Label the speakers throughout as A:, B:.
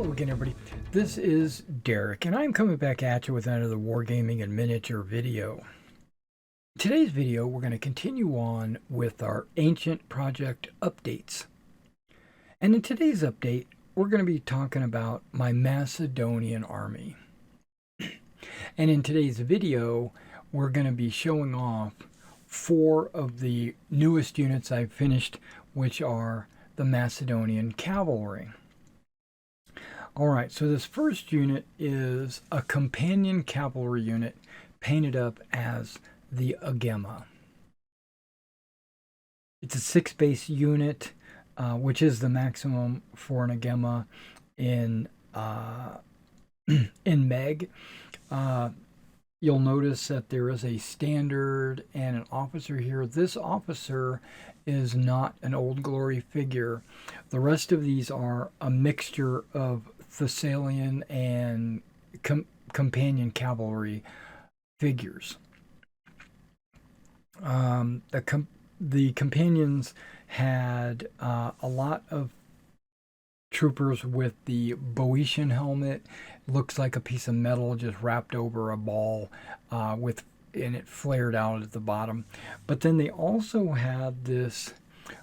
A: Hello again, everybody. This is Derek, and I'm coming back at you with another Wargaming and miniature video. Today's video, we're going to continue on with our Ancient Project updates. And in today's update, we're going to be talking about my Macedonian army. And in today's video, we're going to be showing off 4 of the newest units I've finished, which are the Macedonian Cavalry. Alright, so this first unit is a companion cavalry unit painted up as the Agema. It's a 6-base unit, which is the maximum for an Agema in Meg. You'll notice that there is a standard and an officer here. This officer is not an Old Glory figure. The rest of these are a mixture of Thessalian and companion cavalry figures. The companions had a lot of troopers with the Boeotian helmet. Looks like a piece of metal just wrapped over a ball and it flared out at the bottom. But then they also had this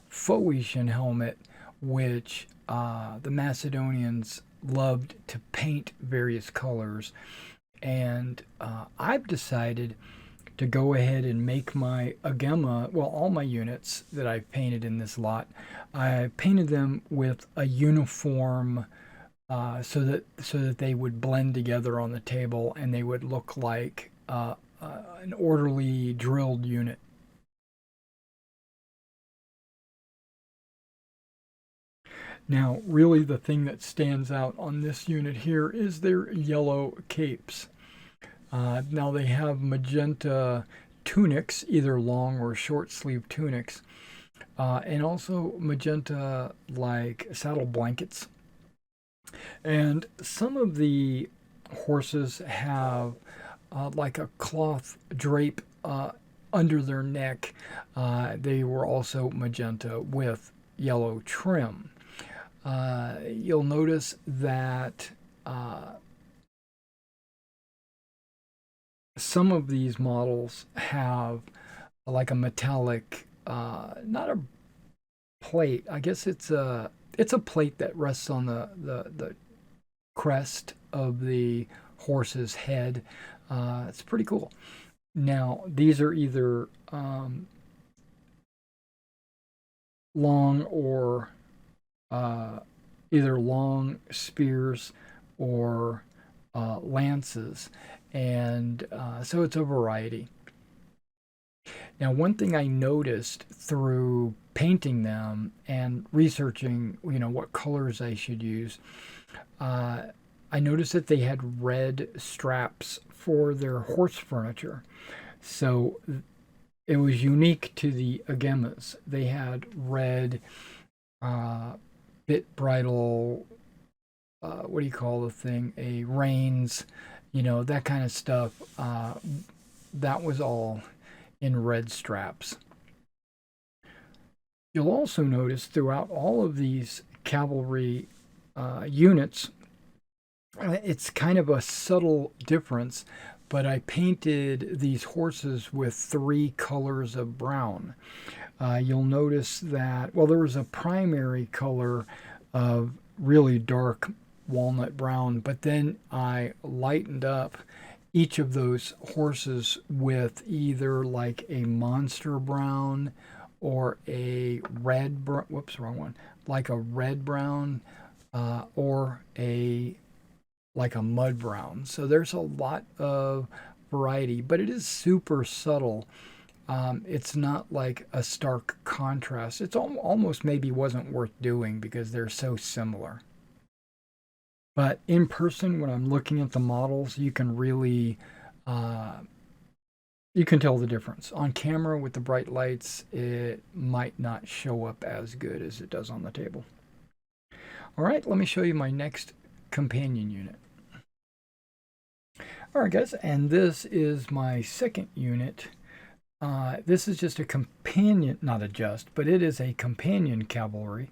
A: Phoenician helmet, which the Macedonians loved to paint various colors. And I've decided to go ahead and make my Agema, well, all my units that I've painted in this lot, I painted them with a uniform so that they would blend together on the table and they would look like an orderly drilled unit. Now, really the thing that stands out on this unit here is their yellow capes. Now they have magenta tunics, either long or short sleeve tunics, and also magenta like saddle blankets. And some of the horses have like a cloth drape under their neck. They were also magenta with yellow trim. You'll notice that some of these models have like a metallic, not a plate. I guess it's a plate that rests on the crest of the horse's head. It's pretty cool. Now, these are either long or either long spears or lances, and so it's a variety. Now, one thing I noticed through painting them and researching, what colors I should use, I noticed that they had red straps for their horse furniture. So it was unique to the Agemas. They had red bit bridle, what do you call the thing? A reins, that kind of stuff. That was all in red straps. You'll also notice throughout all of these cavalry units, it's kind of a subtle difference, but I painted these horses with 3 colors of brown. You'll notice that, well, there was a primary color of really dark walnut brown, but then I lightened up each of those horses with either like a monster brown or a red, whoops, wrong one, like a red brown or like a mud brown. So there's a lot of variety, but it is super subtle. It's not like a stark contrast. It's almost maybe wasn't worth doing because they're so similar. But in person, when I'm looking at the models, you can really, you can tell the difference. On camera with the bright lights, it might not show up as good as it does on the table. All right, let me show you my next companion unit. All right, guys, and this is my second unit. This is just a companion, not a just, but it is a companion cavalry.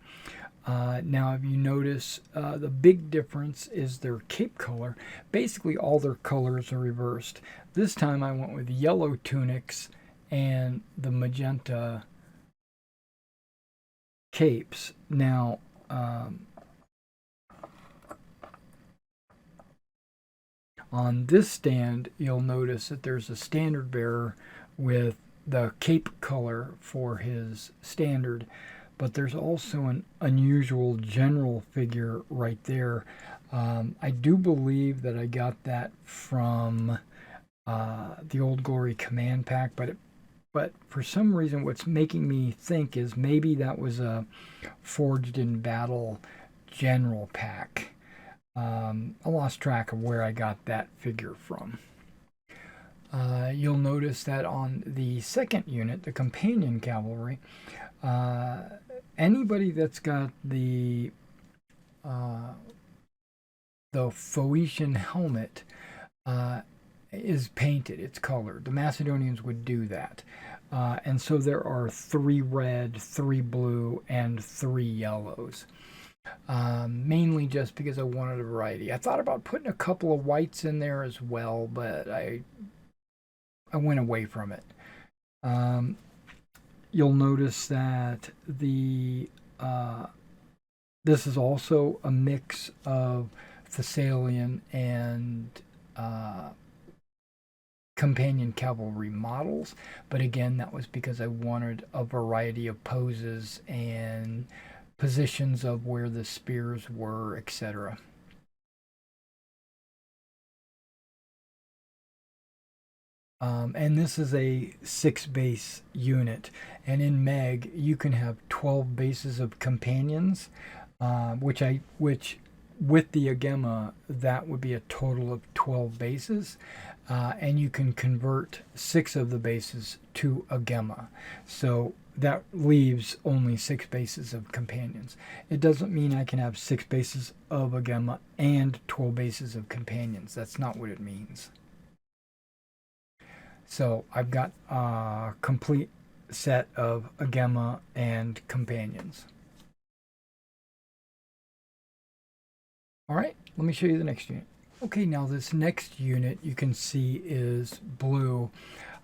A: Now, if you notice, the big difference is their cape color. Basically, all their colors are reversed. This time I went with yellow tunics and the magenta capes. Now, on this stand, you'll notice that there's a standard bearer with the cape color for his standard, but there's also an unusual general figure right there. I do believe that I got that from the Old Glory command pack, but for some reason what's making me think is maybe that was a Forged in Battle general pack. I lost track of where I got that figure from. You'll notice that on the second unit, the Companion Cavalry, anybody that's got the Phoenician helmet is painted, it's colored. The Macedonians would do that. And so there are 3 red, 3 blue, and 3 yellows. Mainly just because I wanted a variety. I thought about putting a couple of whites in there as well, but I went away from it. You'll notice that this is also a mix of Thessalian and Companion Cavalry models, but again, that was because I wanted a variety of poses and positions of where the spears were, etc. And this is a 6-base unit, and in Meg you can have 12 bases of companions, which with the Agema that would be a total of 12 bases, and you can convert 6 of the bases to Agema. So that leaves only 6 bases of companions. It doesn't mean I can have 6 bases of Agema and 12 bases of companions. That's not what it means. So I've got a complete set of Agema and companions. Alright, let me show you the next unit. Okay, now this next unit you can see is blue.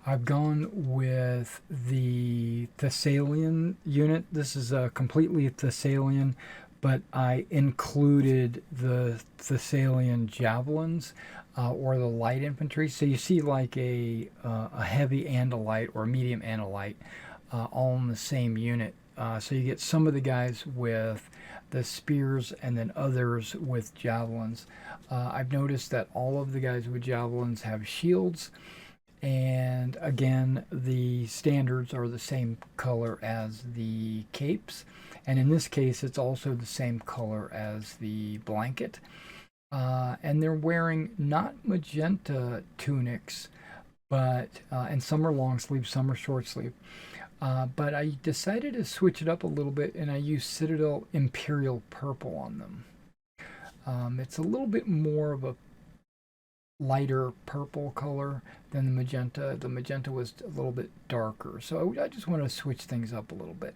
A: I've gone with the Thessalian unit. This is a completely Thessalian, but I included the Thessalian javelins or the light infantry. So you see like a heavy and a light, or a medium and a light, all in the same unit. So you get some of the guys with the spears and then others with javelins. I've noticed that all of the guys with javelins have shields, and again the standards are the same color as the capes, and in this case it's also the same color as the blanket. And they're wearing not magenta tunics, but and some are long sleeve, some are short sleeve. But I decided to switch it up a little bit, and I used Citadel Imperial Purple on them. It's a little bit more of a lighter purple color than the magenta. The magenta was a little bit darker, so I just want to switch things up a little bit.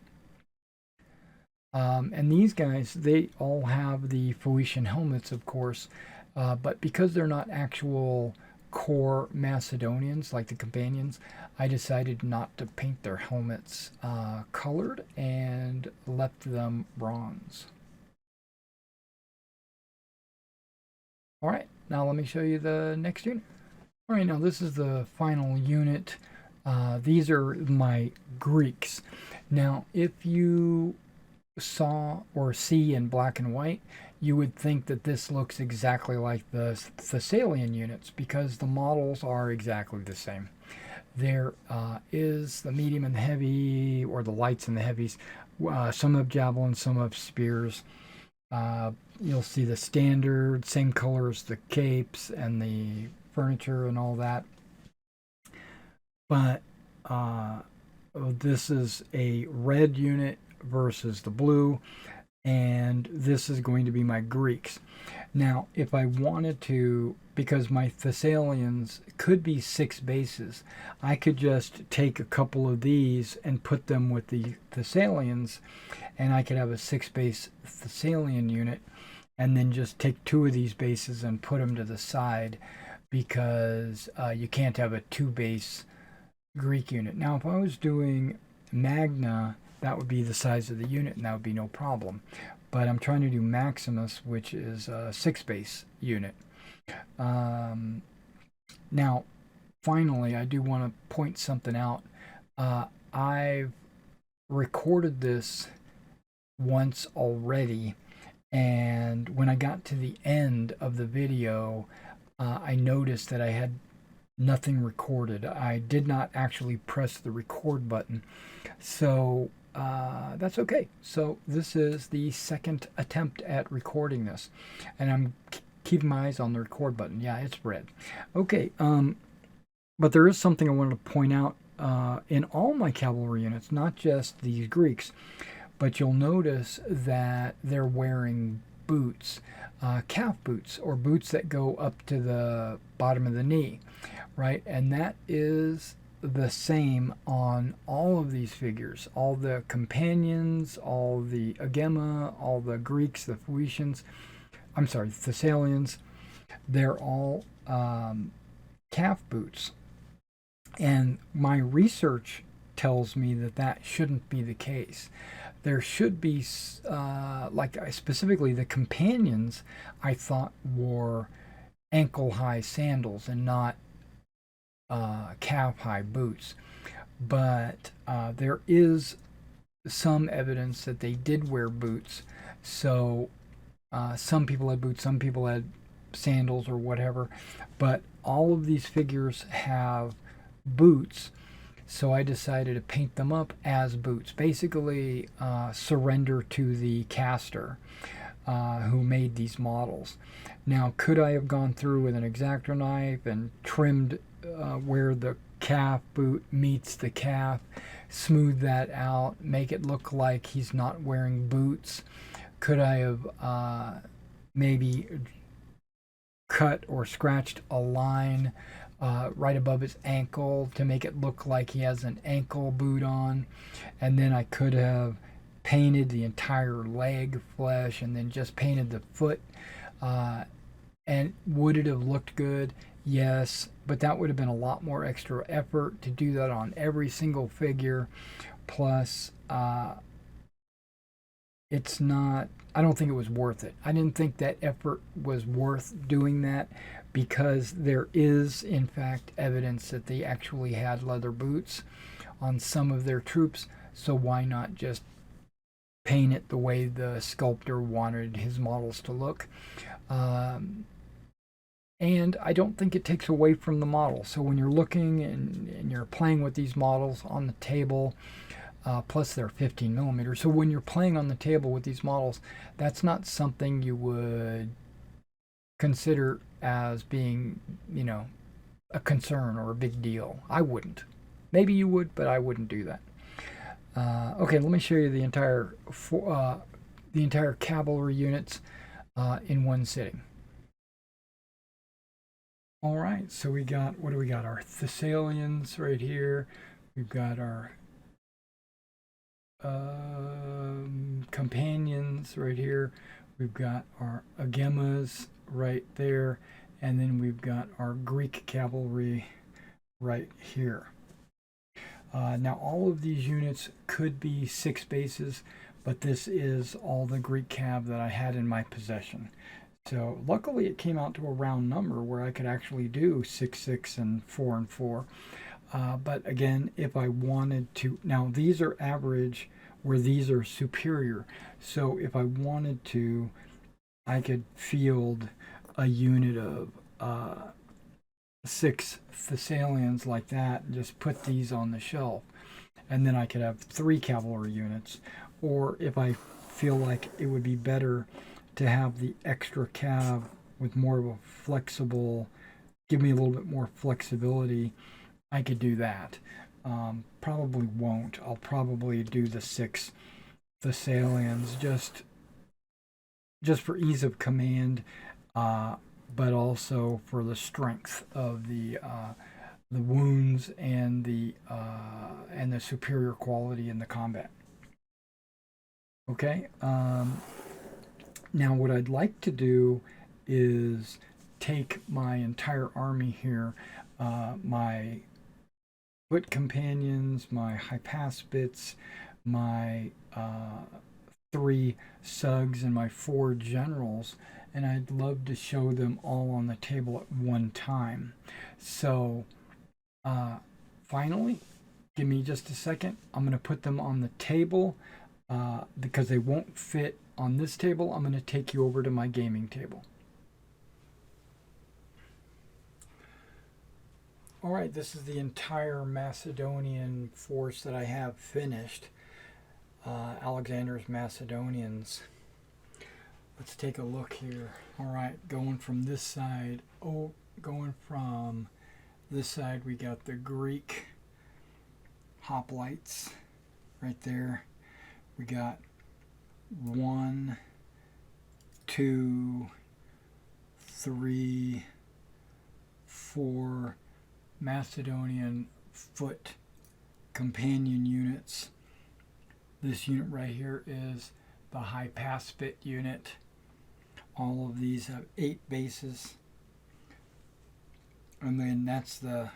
A: And these guys, they all have the Phoenician helmets, of course, but because they're not actual core Macedonians like the companions, I decided not to paint their helmets colored and left them bronze. Alright, now let me show you the next unit. Alright, now this is the final unit. These are my Greeks. Now, if you saw or see in black and white, you would think that this looks exactly like the Thessalian units because the models are exactly the same. There is the medium and the heavy, or the lights and the heavies. Some have javelins, some have spears. You'll see the standard, same color as the capes and the furniture and all that. But this is a red unit versus the blue, and this is going to be my Greeks. Now, if I wanted to because my Thessalians could be 6 bases. I could just take a couple of these and put them with the Thessalians, and I could have a 6-base Thessalian unit, and then just take 2 of these bases and put them to the side, because you can't have a 2-base Greek unit. Now, if I was doing Magna, that would be the size of the unit, and that would be no problem. But I'm trying to do Maximus, which is a 6-base unit. Now, finally, I do want to point something out. I've recorded this once already, and when I got to the end of the video, I noticed that I had nothing recorded. I did not actually press the record button, so that's okay. So this is the second attempt at recording this, and I'm keeping my eyes on the record button. Yeah, it's red. Okay, but there is something I wanted to point out in all my cavalry units, not just these Greeks, but you'll notice that they're wearing boots, calf boots, or boots that go up to the bottom of the knee, right? And that is the same on all of these figures, all the companions, all the Agema, all the Greeks, the Phoenicians, Thessalians, they're all calf boots. And my research tells me that that shouldn't be the case. There should be, specifically the companions, I thought wore ankle-high sandals and not calf-high boots. But there is some evidence that they did wear boots. So some people had boots, some people had sandals or whatever. But all of these figures have boots. So I decided to paint them up as boots. Basically, surrender to the caster who made these models. Now, could I have gone through with an X-Acto knife and trimmed where the calf boot meets the calf, smooth that out, make it look like he's not wearing boots? Could I have maybe cut or scratched a line right above his ankle to make it look like he has an ankle boot on? And then I could have painted the entire leg flesh and then just painted the foot. And would it have looked good? Yes, but that would have been a lot more extra effort to do that on every single figure. Plus, it's not, I don't think it was worth it. I didn't think that effort was worth doing that, because there is, in fact, evidence that they actually had leather boots on some of their troops. So why not just paint it the way the sculptor wanted his models to look? And I don't think it takes away from the model. So when you're looking and you're playing with these models on the table, plus they're 15 millimeters. So when you're playing on the table with these models, that's not something you would consider as being, a concern or a big deal. I wouldn't. Maybe you would, but I wouldn't do that. Okay, let me show you the entire cavalry units in one sitting. All right, so we got, what do we got? Our Thessalians right here. We've got our companions right here. We've got our Agemas right there. And then we've got our Greek cavalry right here. Now, all of these units could be 6 bases, but this is all the Greek cav that I had in my possession. So luckily it came out to a round number where I could actually do 6, 6, and 4, and 4. But again, if I wanted to, now these are average where these are superior. So if I wanted to, I could field a unit of 6 Thessalians like that and just put these on the shelf. And then I could have 3 cavalry units. Or if I feel like it would be better to have the extra cav with more of a flexible, give me a little bit more flexibility, I could do that. Probably won't. I'll probably do the 6 Thessalians just for ease of command. but also for the strength of the wounds and the superior quality in the combat. Okay. Now what I'd like to do is take my entire army here, my foot companions, my hypaspits, my 3 sugs, and my 4 generals, and I'd love to show them all on the table at one time. So finally, give me just a second. I'm going to put them on the table because they won't fit on this table. I'm going to take you over to my gaming table. All right, this is the entire Macedonian force that I have finished. Alexander's Macedonians. Let's take a look here. All right, going from this side. Going from this side, we got the Greek hoplites right there. We got 1, 2, 3, 4 Macedonian foot companion units. This unit right here is the hypaspit unit. All of these have 8 bases. And then that's the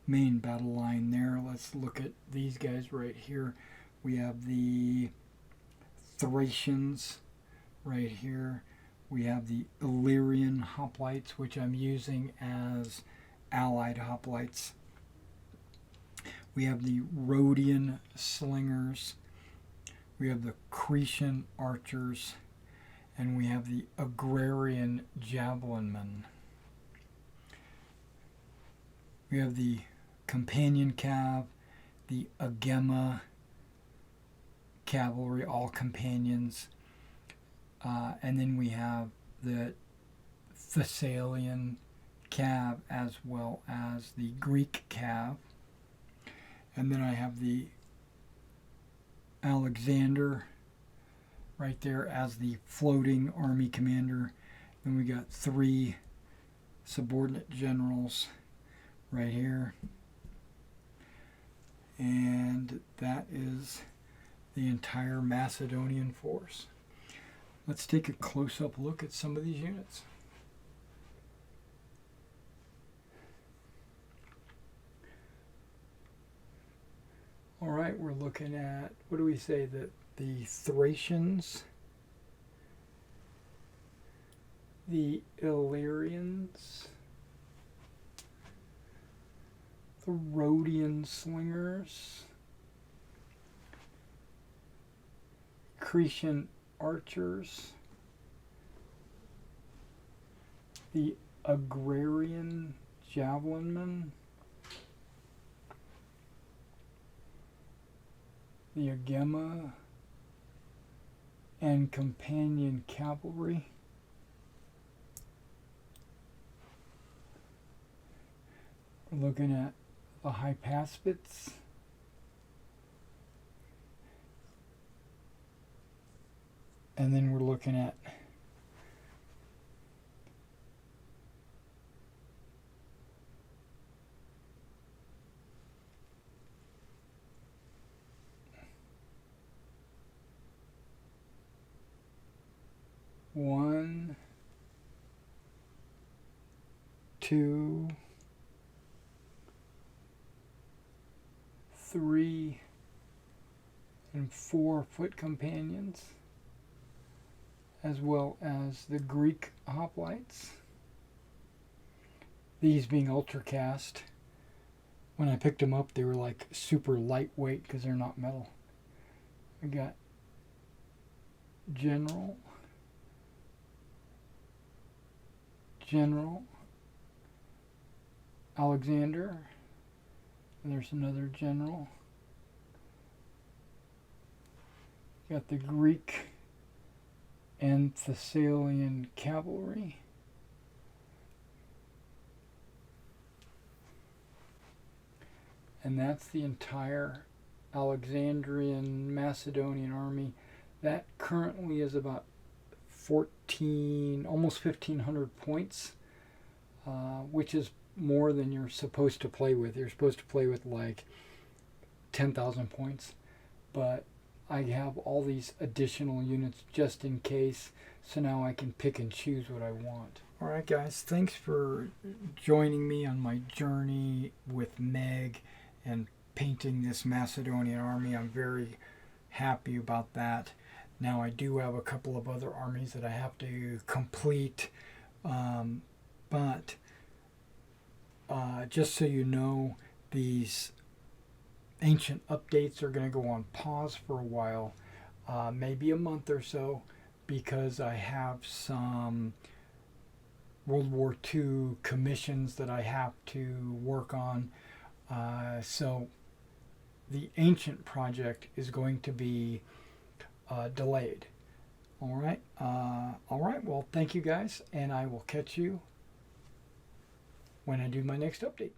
A: main battle line there. Let's look at these guys right here. We have the Thracians right here. We have the Illyrian hoplites, which I'm using as allied hoplites. We have the Rhodian slingers. We have the Cretan archers. And we have the Agrarian javelinmen. We have the companion cav, the Agema cavalry, all companions. And then we have the Thessalian cav as well as the Greek cav. And then I have the Alexander right there as the floating army commander. Then we got 3 subordinate generals right here. And that is the entire Macedonian force. Let's take a close-up look at some of these units. All right, we're looking at, what do we say, that the Thracians, the Illyrians, the Rhodian slingers, Cretan archers, the Agrarian javelinmen, the Agema and companion cavalry, we're looking at the hypaspits, and then we're looking at one, 2, 3, and 4 foot companions, as well as the Greek hoplites. These being ultracast. When I picked them up, they were like super lightweight because they're not metal. We got General, Alexander, and there's another general. Got the Greek and Thessalian cavalry. And that's the entire Alexandrian Macedonian army. That currently is about 14, almost 1,500 points. which is more than you're supposed to play with. You're supposed to play with like 10,000 points, but I have all these additional units just in case, so now I can pick and choose what I want. Alright guys, thanks for joining me on my journey with Meg and painting this Macedonian army. I'm very happy about that. Now I do have a couple of other armies that I have to complete, but just so you know, these ancient updates are going to go on pause for a while, maybe a month or so, because I have some World War II commissions that I have to work on. So the ancient project is going to be delayed. All right. Well, thank you guys, and I will catch you when I do my next update.